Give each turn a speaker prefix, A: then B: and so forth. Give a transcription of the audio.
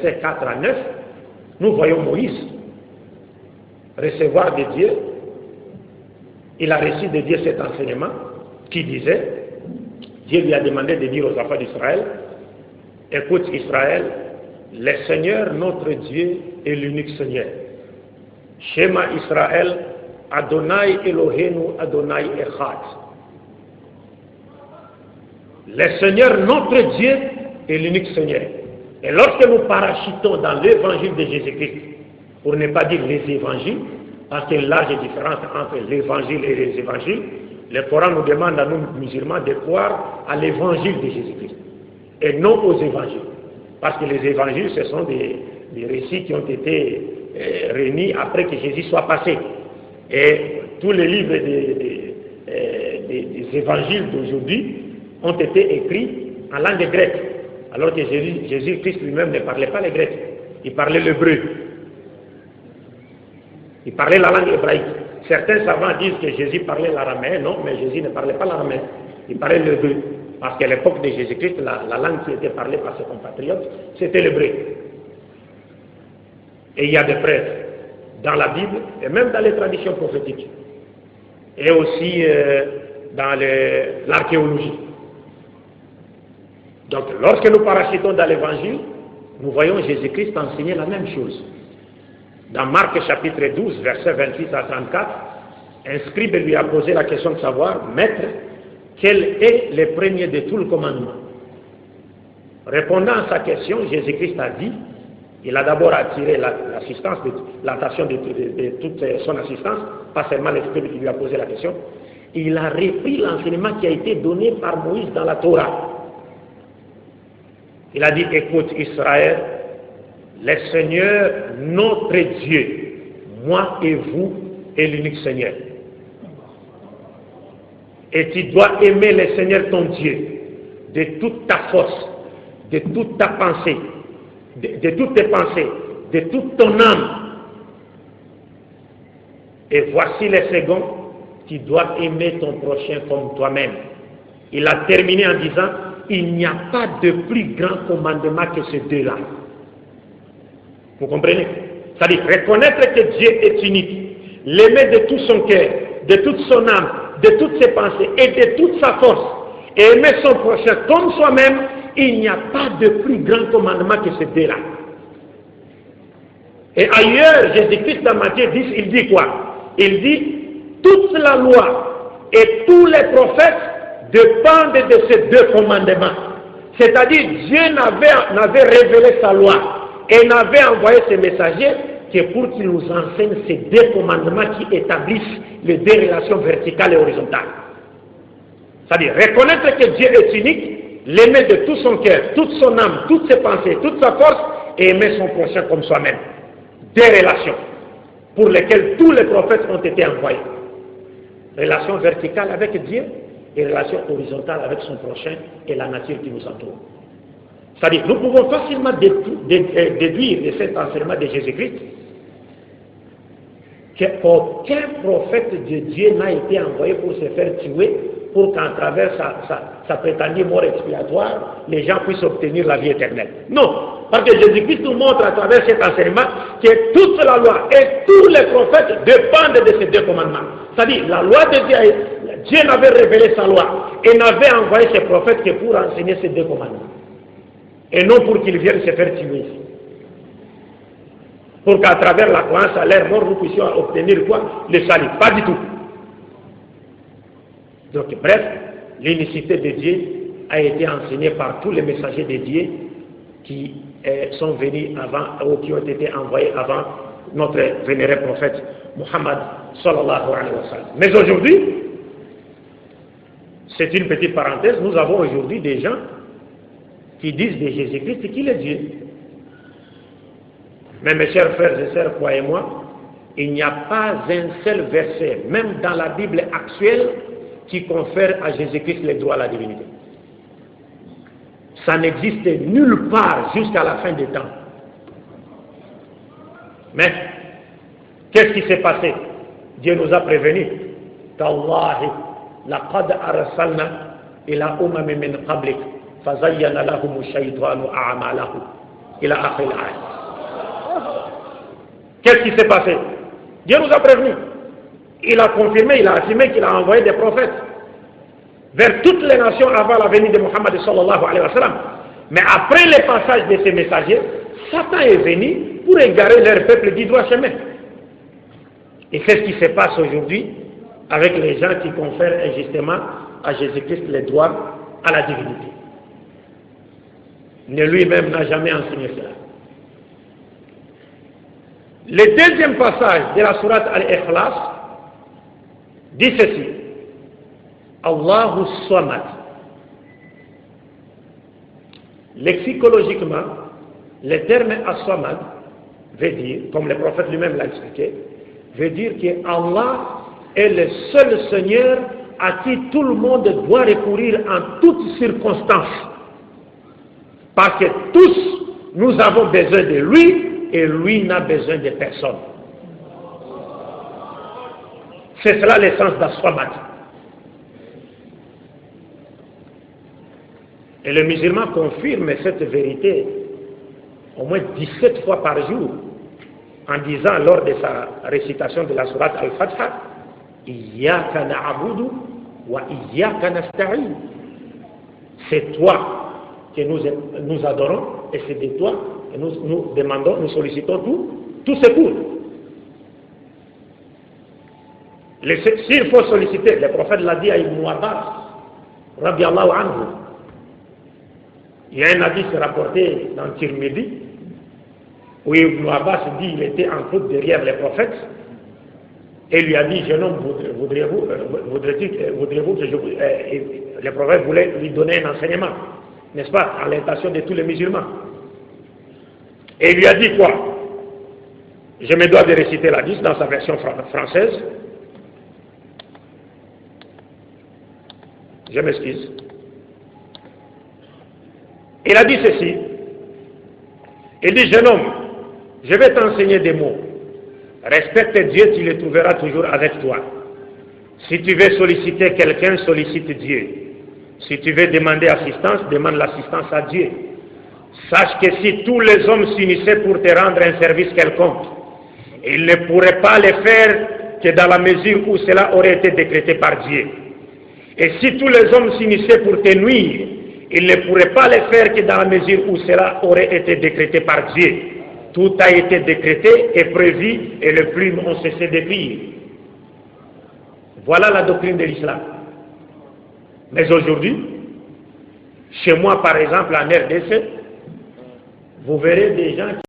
A: versets 4 à 9, nous voyons Moïse recevoir de Dieu. Il a reçu de Dieu cet enseignement qui disait, Dieu lui a demandé de dire aux enfants d'Israël, écoute Israël, le Seigneur notre Dieu est l'unique Seigneur. Shema Israël, Adonai Eloheinu, Adonai Echad. Le Seigneur notre Dieu est l'unique Seigneur. Et lorsque nous parachutons dans l'évangile de Jésus-Christ, pour ne pas dire les évangiles, parce qu'il y a une large différence entre l'évangile et les évangiles, le Coran nous demande à nous musulmans de croire à l'évangile de Jésus-Christ et non aux évangiles. Parce que les évangiles, ce sont des récits qui ont été réunis après que Jésus soit passé. Et tous les livres des évangiles d'aujourd'hui ont été écrits en langue grecque, alors que Jésus-Christ lui-même ne parlait pas le grec, il parlait l'hébreu. Il parlait la langue hébraïque. Certains savants disent que Jésus parlait l'araméen. Non, mais Jésus ne parlait pas l'araméen. Il parlait l'hébreu. Parce qu'à l'époque de Jésus-Christ, la langue qui était parlée par ses compatriotes, c'était l'hébreu. Et il y a des preuves dans la Bible, et même dans les traditions prophétiques. Et aussi dans l'archéologie. Donc, lorsque nous parachutons dans l'évangile, nous voyons Jésus-Christ enseigner la même chose. Dans Marc chapitre 12, versets 26 à 34, un scribe lui a posé la question de savoir, Maître, quel est le premier de tout le commandement? Répondant à sa question, Jésus-Christ a dit, il a d'abord attiré l'attention de toute son assistance, pas seulement le scribe qui lui a posé la question, il a repris l'enseignement qui a été donné par Moïse dans la Torah. Il a dit, écoute Israël, le Seigneur, notre Dieu, moi et vous, est l'unique Seigneur. Et tu dois aimer le Seigneur ton Dieu de toute ta force, de toute ta pensée, de toutes tes pensées, de toute ton âme. Et voici le second, tu dois aimer ton prochain comme toi-même. Il a terminé en disant, il n'y a pas de plus grand commandement que ces deux-là. Vous comprenez? C'est-à-dire reconnaître que Dieu est unique, l'aimer de tout son cœur, de toute son âme, de toutes ses pensées et de toute sa force, et aimer son prochain comme soi-même, il n'y a pas de plus grand commandement que ces deux-là. Et ailleurs, Jésus-Christ dans Matthieu 10, il dit quoi? Il dit, toute la loi et tous les prophètes dépendent de ces deux commandements. C'est-à-dire, Dieu n'avait révélé sa loi et n'avait envoyé ses messagers que pour qu'ils nous enseignent ces deux commandements qui établissent les deux relations verticales et horizontales. C'est-à-dire, reconnaître que Dieu est unique, l'aimer de tout son cœur, toute son âme, toutes ses pensées, toute sa force, et aimer son prochain comme soi-même. Des relations pour lesquelles tous les prophètes ont été envoyés. Relation verticale avec Dieu et relation horizontale avec son prochain et la nature qui nous entoure. C'est-à-dire, nous pouvons facilement déduire de cet enseignement de Jésus-Christ qu'aucun prophète de Dieu n'a été envoyé pour se faire tuer, pour qu'en travers sa prétendue mort expiatoire, les gens puissent obtenir la vie éternelle. Non, parce que Jésus-Christ nous montre à travers cet enseignement que toute la loi et tous les prophètes dépendent de ces deux commandements. C'est-à-dire, la loi de Dieu, Dieu n'avait révélé sa loi et n'avait envoyé ses prophètes que pour enseigner ces deux commandements. Et non pour qu'ils viennent se faire tuer. Pour qu'à travers la croyance à leur mort, nous puissions obtenir quoi? Le salut. Pas du tout. Donc, bref, l'unicité de Dieu a été enseignée par tous les messagers de Dieu qui sont venus avant, ou qui ont été envoyés avant notre vénéré prophète Muhammad sallallahu alayhi wa sallam. Mais aujourd'hui, c'est une petite parenthèse, nous avons aujourd'hui des gens qui disent de Jésus-Christ qu'il est Dieu. Mais mes chers frères et sœurs, croyez-moi, il n'y a pas un seul verset, même dans la Bible actuelle, qui confère à Jésus-Christ les droits à la divinité. Ça n'existe nulle part jusqu'à la fin des temps. Mais, qu'est-ce qui s'est passé? Dieu nous a prévenus. Tallahi, laqad arsalna ila umam min qablik, fazayyana lahum ash-shaytanu a'malahum. il a appris l'âge. Qu'est-ce qui s'est passé? Dieu nous a prévenus. Il a confirmé, il a affirmé qu'il a envoyé des prophètes vers toutes les nations avant la venue de Mohammed sallallahu alayhi wa sallam. Mais après le passage de ces messagers, Satan est venu pour égarer leur peuple du droit chemin. Et c'est ce qui se passe aujourd'hui avec les gens qui confèrent injustement à Jésus-Christ les droits à la divinité. Ne lui-même n'a jamais enseigné cela. Le deuxième passage de la sourate Al-Ikhlas dit ceci: Allahu Samad. Lexicologiquement, le terme As-Samad veut dire, comme le prophète lui-même l'a expliqué, veut dire que Allah est le seul Seigneur à qui tout le monde doit recourir en toutes circonstances. Parce que tous, nous avons besoin de lui et lui n'a besoin de personne. C'est cela l'essence d'As-Samad. Et le musulman confirme cette vérité au moins 17 fois par jour en disant lors de sa récitation de la sourate Al-Fatiha: Iyyaka na'budu wa iyyaka nasta'in. C'est toi que nous adorons et c'est de toi que nous demandons, nous sollicitons tout secours. S'il faut solliciter, le prophète l'a dit à Ibn Abbas, Radiallahu anhu. Il y a un hadith rapporté dans Tirmidhi où Ibn Abbas dit qu'il était en route derrière les prophètes et lui a dit: jeune homme, voudriez-vous que le prophète voulait lui donner un enseignement, n'est-ce pas, à l'intention de tous les musulmans. Et il lui a dit quoi? Je me dois de réciter l'hadith dans sa version française. Je m'excuse. Il a dit ceci. Il dit: jeune homme, je vais t'enseigner des mots. Respecte Dieu, tu le trouveras toujours avec toi. Si tu veux solliciter quelqu'un, sollicite Dieu. Si tu veux demander assistance, demande l'assistance à Dieu. Sache que si tous les hommes s'unissaient pour te rendre un service quelconque, ils ne pourraient pas le faire que dans la mesure où cela aurait été décrété par Dieu. Et si tous les hommes s'unissaient pour te nuire, ils ne pourraient pas le faire que dans la mesure où cela aurait été décrété par Dieu. Tout a été décrété et prévu et les plumes ont cessé de pire. Voilà la doctrine de l'islam. Mais aujourd'hui, chez moi par exemple en RDC, vous verrez des gens qui